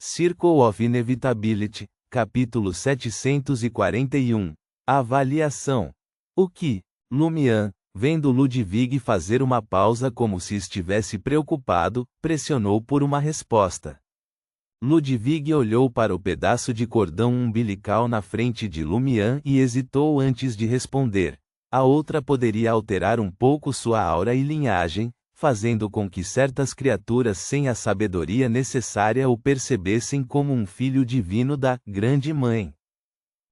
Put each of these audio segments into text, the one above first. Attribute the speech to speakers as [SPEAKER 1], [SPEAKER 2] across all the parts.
[SPEAKER 1] Circle of Inevitability, capítulo 741. Avaliação. O que? Lumian, vendo Ludwig fazer uma pausa como se estivesse preocupado, pressionou por uma resposta. Ludwig olhou para o pedaço de cordão umbilical na frente de Lumian e hesitou antes de responder. A outra poderia alterar um pouco sua aura e linhagem, fazendo com que certas criaturas sem a sabedoria necessária o percebessem como um filho divino da Grande Mãe.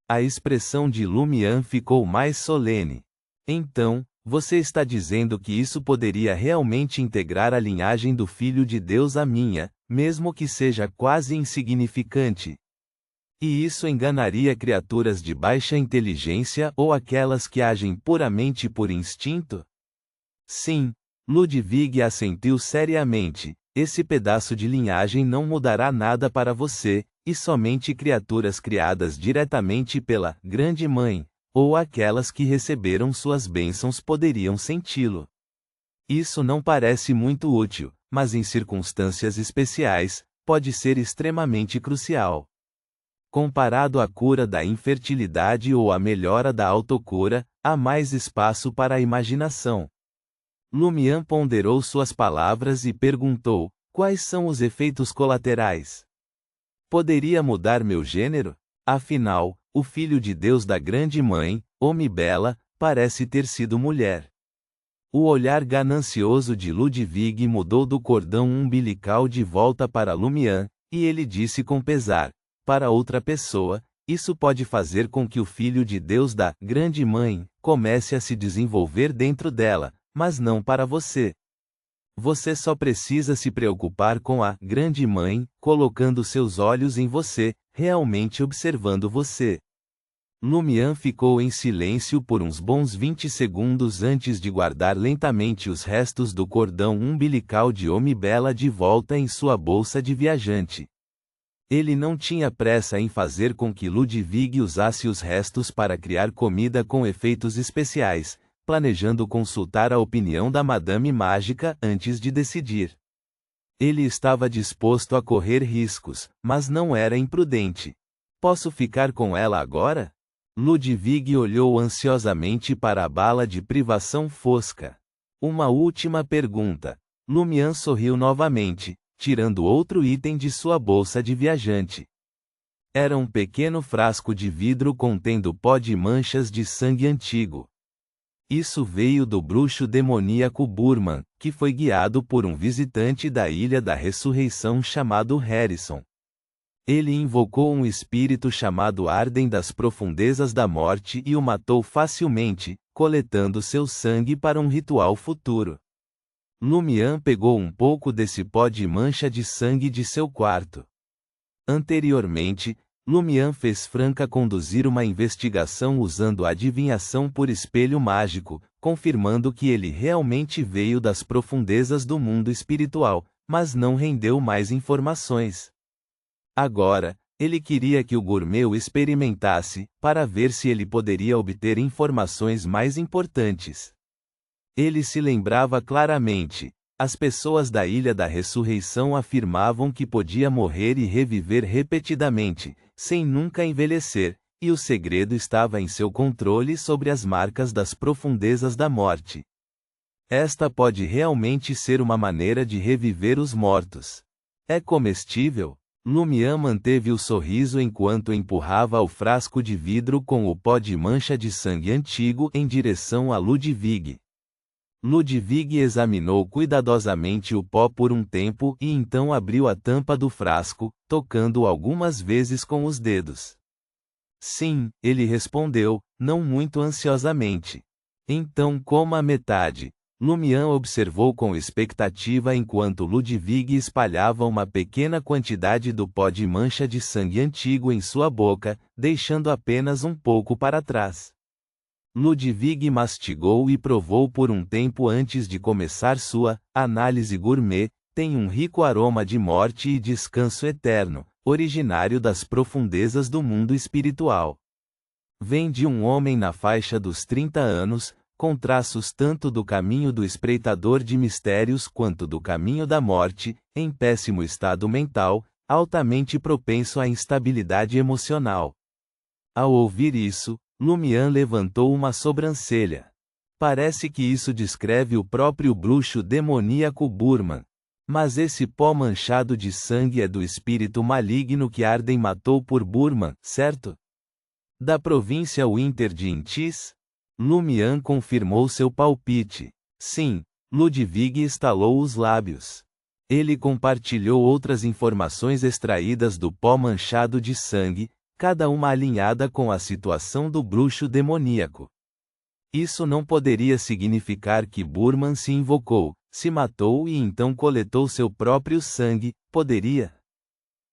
[SPEAKER 1] A expressão de Lumian ficou mais solene. Então, você está dizendo que isso poderia realmente integrar a linhagem do Filho de Deus à minha, mesmo que seja quase insignificante? E isso enganaria criaturas de baixa inteligência ou aquelas que agem puramente por instinto? Sim. Ludwig assentiu seriamente. Esse pedaço de linhagem não mudará nada para você, e somente criaturas criadas diretamente pela Grande Mãe, ou aquelas que receberam suas bênçãos poderiam senti-lo. Isso não parece muito útil, mas em circunstâncias especiais, pode ser extremamente crucial. Comparado à cura da infertilidade ou à melhora da autocura, há mais espaço para a imaginação. Lumian ponderou suas palavras e perguntou: quais são os efeitos colaterais? Poderia mudar meu gênero? Afinal, o Filho de Deus da Grande Mãe, Omibela, parece ter sido mulher. O olhar ganancioso de Ludwig mudou do cordão umbilical de volta para Lumian, e ele disse com pesar: para outra pessoa, isso pode fazer com que o Filho de Deus da Grande Mãe comece a se desenvolver dentro dela, mas não para você. Você só precisa se preocupar com a Grande Mãe, colocando seus olhos em você, realmente observando você. Lumian ficou em silêncio por uns bons 20 segundos antes de guardar lentamente os restos do cordão umbilical de Omibela de volta em sua bolsa de viajante. Ele não tinha pressa em fazer com que Ludwig usasse os restos para criar comida com efeitos especiais, planejando consultar a opinião da Madame Mágica antes de decidir. Ele estava disposto a correr riscos, mas não era imprudente. Posso ficar com ela agora? Ludwig olhou ansiosamente para a bala de privação fosca. Uma última pergunta. Lumian sorriu novamente, tirando outro item de sua bolsa de viajante. Era um pequeno frasco de vidro contendo pó de manchas de sangue antigo. Isso veio do bruxo demoníaco Burman, que foi guiado por um visitante da Ilha da Ressurreição chamado Harrison. Ele invocou um espírito chamado Arden das profundezas da morte e o matou facilmente, coletando seu sangue para um ritual futuro. Lumian pegou um pouco desse pó de mancha de sangue de seu quarto. Anteriormente, Lumian fez Franca conduzir uma investigação usando a adivinhação por espelho mágico, confirmando que ele realmente veio das profundezas do mundo espiritual, mas não rendeu mais informações. Agora, ele queria que o gourmet o experimentasse, para ver se ele poderia obter informações mais importantes. Ele se lembrava claramente. As pessoas da Ilha da Ressurreição afirmavam que podia morrer e reviver repetidamente, sem nunca envelhecer, e o segredo estava em seu controle sobre as marcas das profundezas da morte. Esta pode realmente ser uma maneira de reviver os mortos. É comestível? Lumian manteve o sorriso enquanto empurrava o frasco de vidro com o pó de mancha de sangue antigo em direção a Ludwig. Ludwig examinou cuidadosamente o pó por um tempo e então abriu a tampa do frasco, tocando algumas vezes com os dedos. Sim, ele respondeu, não muito ansiosamente. Então coma a metade. Lumian observou com expectativa enquanto Ludwig espalhava uma pequena quantidade do pó de mancha de sangue antigo em sua boca, deixando apenas um pouco para trás. Ludwig mastigou e provou por um tempo antes de começar sua análise gourmet. Tem um rico aroma de morte e descanso eterno, originário das profundezas do mundo espiritual. Vem de um homem na faixa dos 30 anos, com traços tanto do caminho do espreitador de mistérios quanto do caminho da morte, em péssimo estado mental, altamente propenso à instabilidade emocional. Ao ouvir isso, Lumian levantou uma sobrancelha. Parece que isso descreve o próprio bruxo demoníaco Burman. Mas esse pó manchado de sangue é do espírito maligno que Arden matou por Burman, certo? Da província Winter de Intis? Lumian confirmou seu palpite. Sim, Ludwig estalou os lábios. Ele compartilhou outras informações extraídas do pó manchado de sangue, cada uma alinhada com a situação do bruxo demoníaco. Isso não poderia significar que Burman se invocou, se matou e então coletou seu próprio sangue, poderia?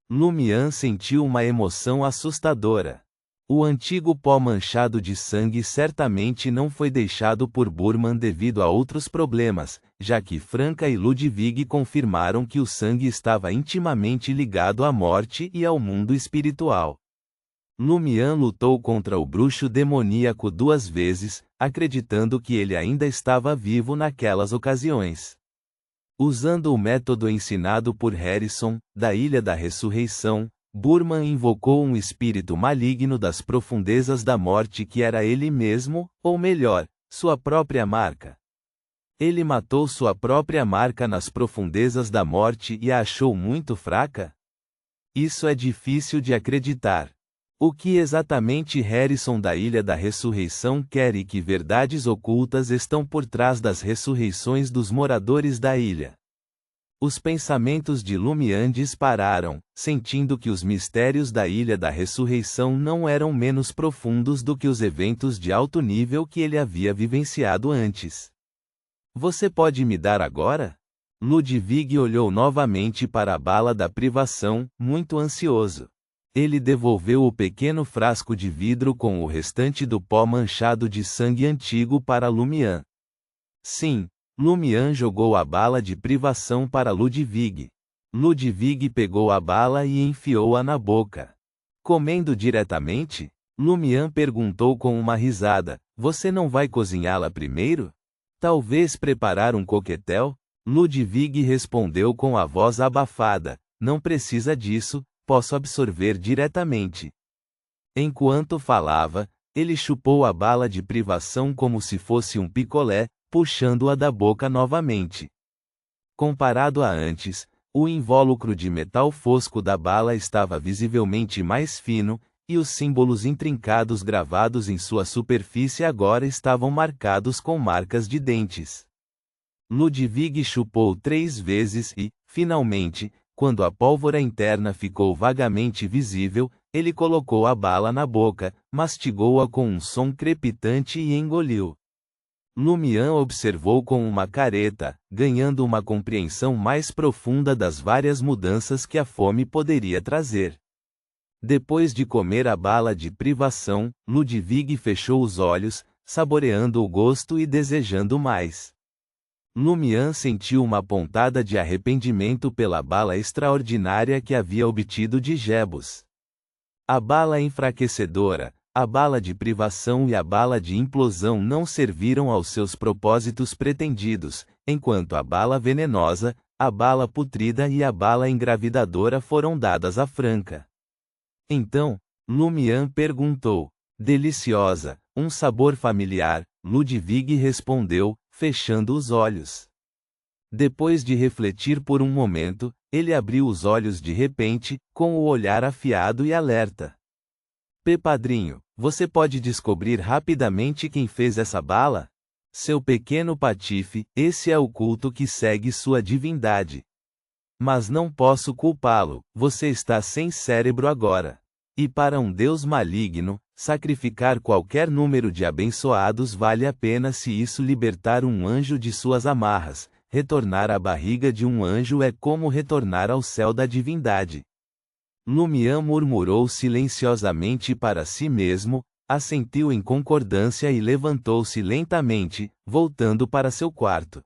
[SPEAKER 1] Lumian sentiu uma emoção assustadora. O antigo pó manchado de sangue certamente não foi deixado por Burman devido a outros problemas, já que Franca e Ludwig confirmaram que o sangue estava intimamente ligado à morte e ao mundo espiritual. Lumian lutou contra o bruxo demoníaco 2 vezes, acreditando que ele ainda estava vivo naquelas ocasiões. Usando o método ensinado por Harrison, da Ilha da Ressurreição, Burman invocou um espírito maligno das profundezas da morte que era ele mesmo, ou melhor, sua própria marca. Ele matou sua própria marca nas profundezas da morte e a achou muito fraca? Isso é difícil de acreditar. O que exatamente Harrison da Ilha da Ressurreição quer e que verdades ocultas estão por trás das ressurreições dos moradores da ilha? Os pensamentos de Lumian dispararam, sentindo que os mistérios da Ilha da Ressurreição não eram menos profundos do que os eventos de alto nível que ele havia vivenciado antes. Você pode me dar agora? Ludwig olhou novamente para a bala da privação, muito ansioso. Ele devolveu o pequeno frasco de vidro com o restante do pó manchado de sangue antigo para Lumian. Sim, Lumian jogou a bala de privação para Ludwig. Ludwig pegou a bala e enfiou-a na boca. Comendo diretamente? Lumian perguntou com uma risada. Você não vai cozinhá-la primeiro? Talvez preparar um coquetel? Ludwig respondeu com a voz abafada. Não precisa disso. Posso absorver diretamente. Enquanto falava, ele chupou a bala de privação como se fosse um picolé, puxando-a da boca novamente. Comparado a antes, o invólucro de metal fosco da bala estava visivelmente mais fino, e os símbolos intrincados gravados em sua superfície agora estavam marcados com marcas de dentes. Ludwig chupou 3 vezes e, finalmente, quando a pólvora interna ficou vagamente visível, ele colocou a bala na boca, mastigou-a com um som crepitante e engoliu. Lumian observou com uma careta, ganhando uma compreensão mais profunda das várias mudanças que a fome poderia trazer. Depois de comer a bala de privação, Ludwig fechou os olhos, saboreando o gosto e desejando mais. Lumian sentiu uma pontada de arrependimento pela bala extraordinária que havia obtido de Jebus. A bala enfraquecedora, a bala de privação e a bala de implosão não serviram aos seus propósitos pretendidos, enquanto a bala venenosa, a bala putrida e a bala engravidadora foram dadas a Franca. Então, Lumian perguntou: deliciosa, um sabor familiar? Ludwig respondeu, fechando os olhos. Depois de refletir por um momento, ele abriu os olhos de repente, com o olhar afiado e alerta. Padrinho, você pode descobrir rapidamente quem fez essa bala? Seu pequeno patife, esse é o culto que segue sua divindade. Mas não posso culpá-lo, você está sem cérebro agora. E para um Deus maligno, sacrificar qualquer número de abençoados vale a pena se isso libertar um anjo de suas amarras. Retornar à barriga de um anjo é como retornar ao céu da divindade. Lumian murmurou silenciosamente para si mesmo, assentiu em concordância e levantou-se lentamente, voltando para seu quarto.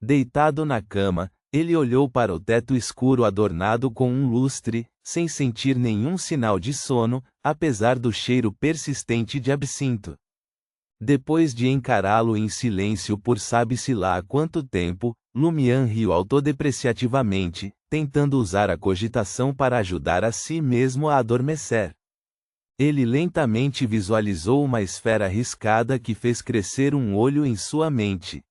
[SPEAKER 1] Deitado na cama, ele olhou para o teto escuro adornado com um lustre, sem sentir nenhum sinal de sono, apesar do cheiro persistente de absinto. Depois de encará-lo em silêncio por sabe-se lá há quanto tempo, Lumian riu autodepreciativamente, tentando usar a cogitação para ajudar a si mesmo a adormecer. Ele lentamente visualizou uma esfera riscada que fez crescer um olho em sua mente.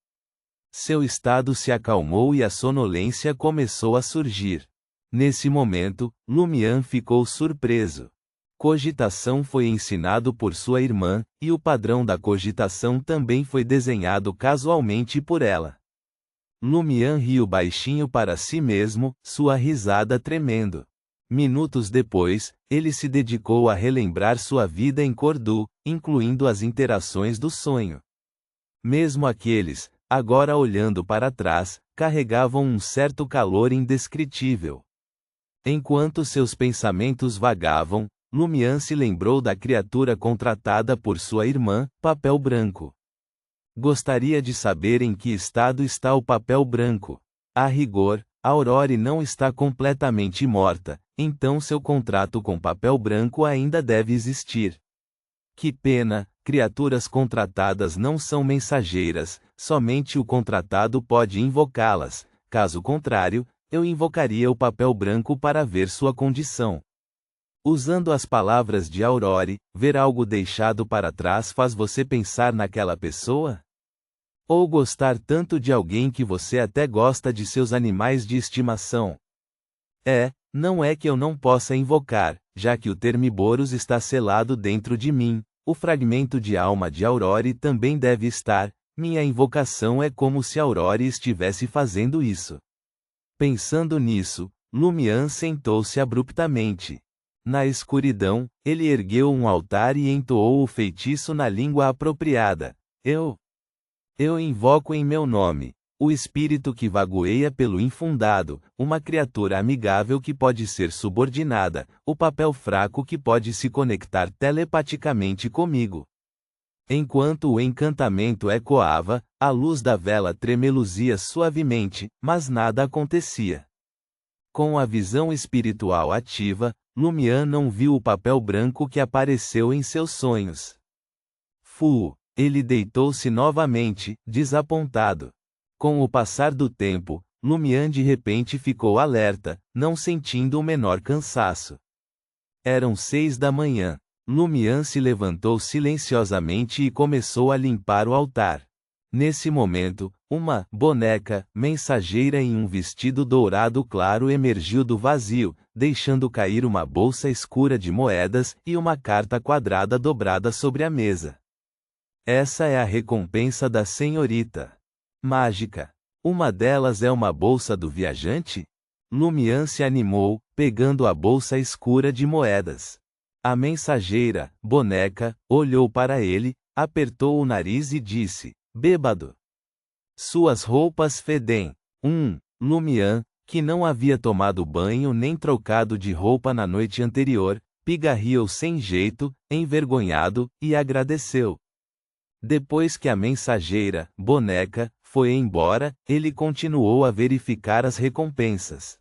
[SPEAKER 1] Seu estado se acalmou e a sonolência começou a surgir. Nesse momento, Lumian ficou surpreso. Cogitação foi ensinado por sua irmã, e o padrão da cogitação também foi desenhado casualmente por ela. Lumian riu baixinho para si mesmo, sua risada tremendo. Minutos depois, ele se dedicou a relembrar sua vida em Cordu, incluindo as interações do sonho. Mesmo aqueles, agora olhando para trás, carregavam um certo calor indescritível. Enquanto seus pensamentos vagavam, Lumian se lembrou da criatura contratada por sua irmã, Papel Branco. Gostaria de saber em que estado está o Papel Branco. A rigor, Aurore não está completamente morta, então seu contrato com Papel Branco ainda deve existir. Que pena, criaturas contratadas não são mensageiras, somente o contratado pode invocá-las, caso contrário, eu invocaria o Papel Branco para ver sua condição. Usando as palavras de Aurore, ver algo deixado para trás faz você pensar naquela pessoa? Ou gostar tanto de alguém que você até gosta de seus animais de estimação? Não é que eu não possa invocar, já que o Termiboros está selado dentro de mim, o fragmento de alma de Aurore também deve estar, minha invocação é como se Aurore estivesse fazendo isso. Pensando nisso, Lumian sentou-se abruptamente. Na escuridão, ele ergueu um altar e entoou o feitiço na língua apropriada. Eu invoco em meu nome, o espírito que vagueia pelo infundado, uma criatura amigável que pode ser subordinada, o papel fraco que pode se conectar telepaticamente comigo. Enquanto o encantamento ecoava, a luz da vela tremeluzia suavemente, mas nada acontecia. Com a visão espiritual ativa, Lumian não viu o papel branco que apareceu em seus sonhos. Ele deitou-se novamente, desapontado. Com o passar do tempo, Lumian de repente ficou alerta, não sentindo o menor cansaço. Eram 6 da manhã. Lumian se levantou silenciosamente e começou a limpar o altar. Nesse momento, uma boneca, mensageira em um vestido dourado claro emergiu do vazio, deixando cair uma bolsa escura de moedas e uma carta quadrada dobrada sobre a mesa. Essa é a recompensa da senhorita mágica. Uma delas é uma bolsa do viajante? Lumian se animou, pegando a bolsa escura de moedas. A mensageira, boneca, olhou para ele, apertou o nariz e disse: bêbado. Suas roupas fedem. Lumian, que não havia tomado banho nem trocado de roupa na noite anterior, pigarreou sem jeito, envergonhado, e agradeceu. Depois que a mensageira, boneca, foi embora, ele continuou a verificar as recompensas.